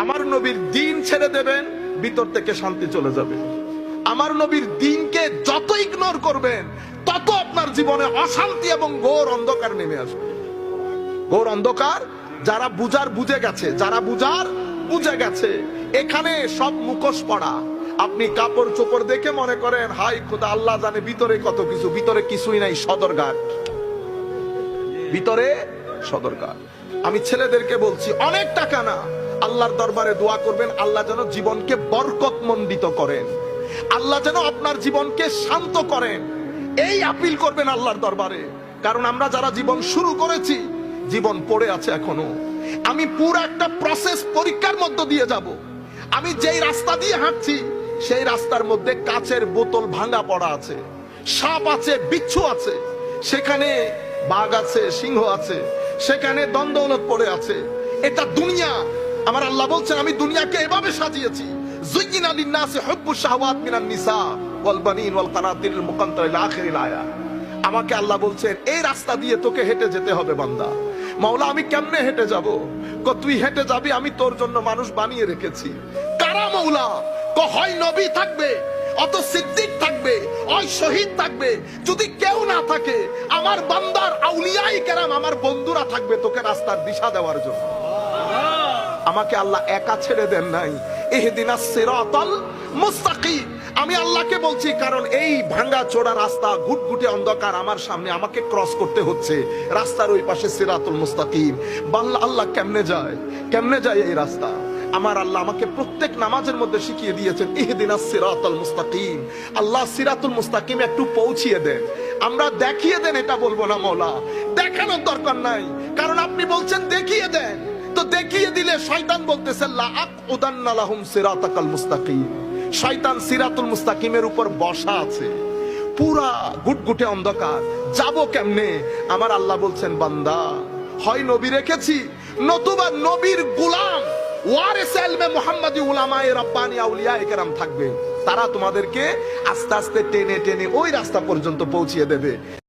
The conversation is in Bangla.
আমার নবীর দিন ছেড়ে দেবেন, ভিতর থেকে শান্তি চলে যাবে। আমার নবীর দিনকে যত ইগনোর করবেন, তত আপনার জীবনে অশান্তি এবং ঘোর অন্ধকার নেমে আসবে। ঘোর অন্ধকার যারা বুঝার বুঝে গেছে, যারা বুঝার বুঝে গেছে। এখানে সব মুখোশ পড়া। আপনি কাপড় চোপড় দেখে মনে করেন হাই খোদা, আল্লাহ জানে ভিতরে কত কিছু। ভিতরে কিছুই নাই, সদরঘাট। ভিতরে সদরঘাট। আমি ছেলেদেরকে বলছি, অনেক টাকা না, আল্লাহর দরবারে দোয়া করবেন, আল্লাহ যেন জীবনকে বরকতমণ্ডিত করেন, আল্লাহ যেন আপনার জীবনকে শান্ত করেন। এই আপিল করবেন আল্লাহর দরবারে। কারণ আমরা যারা জীবন শুরু করেছি, জীবন পড়ে আছে এখনো। আমি পুরো একটা প্রসেস পরীক্ষার মধ্য দিয়ে যাব। আমি যেই রাস্তা দিয়ে হাঁটছি, সেই রাস্তার মধ্যে কাচের বোতল ভাঙা পড়া আছে, সাপ আছে, বিচ্ছু আছে, সেখানে বাঘ আছে, সিংহ আছে, সেখানে দ্বন্দ্বলত পড়ে আছে। এটা দুনিয়া। আমার আল্লাহ বলছেন, আমি দুনিয়াকে এভাবে সাজিয়েছি, যুয়িনা লিন-নাসি হুব্বুশ শাহাওয়াত মিনান নিসা ওয়াল বানিন ওয়াল কানাতিরিল মুকান্তারা ইলা আখিরিল আয়াত। আমাকে আল্লাহ বলছেন, এই রাস্তা দিয়ে তোকে হেঁটে যেতে হবে বান্দা। মাওলা, আমি কেমনে হেঁটে যাব? তুই হেঁটে যাবি, আমি তোর জন্য মানুষ বানিয়ে রেখেছি। কারা মাওলা? হয় নবী থাকবে, অত সিদ্দিক থাকবে, ওই শহীদ থাকবে। যদি কেউ না থাকে, আমার বান্দার আউলিয়ায়ে কেরাম, আমার বন্ধুরা থাকবে তোকে রাস্তার দিশা দেওয়ার জন্য। আমাকে আল্লাহ একা ছেড়ে দেন নাই। ইহদিনাস সিরাতাল মুস্তাকিম। আমি আল্লাহকে বলছি, কারণ এই ভাঙা চোরা রাস্তা, ঘুটঘুটে অন্ধকার আমার সামনে, আমাকে ক্রস করতে হচ্ছে। রাস্তার ওই পাশে সিরাতুল মুস্তাকিম। বাংলা আল্লাহ কেমনে যায়, কেমনে যায় এই রাস্তা? আমার আল্লাহ আমাকে প্রত্যেক নামাজের মধ্যে শিখিয়ে দিয়েছেন, ইহদিনাস সিরাতাল মুস্তাকিম। আল্লাহ সিরাতুল মুস্তাকিম একটু পৌঁছিয়ে দেন। আমরা দেখিয়ে দেন এটা বলবো না মওলা, দেখানোর দরকার নাই। কারণ আপনি বলছেন দেখিয়ে দেন, তো দেখিয়ে দিলে শয়তান বলতেছে লা আকুদান্না লাহুম সিরাতাকাল মুস্তাকিম। শয়তান সিরাতুল মুস্তাকিমের উপর বসা আছে, পুরা গুটগুটে অন্ধকার, যাব কেমনে? আমার আল্লাহ বলছেন, বান্দা হয় নবী রেখেছি, নতুবা নবীর গোলাম ওয়ারিস ইলমে মুহাম্মাদি উলামায়ে রাব্বানি আউলিয়ায়ে কেরাম থাকবে। তারা তোমাদেরকে আস্তে আস্তে টেনে টেনে ওই রাস্তা পর্যন্ত পৌঁছিয়ে দেবে।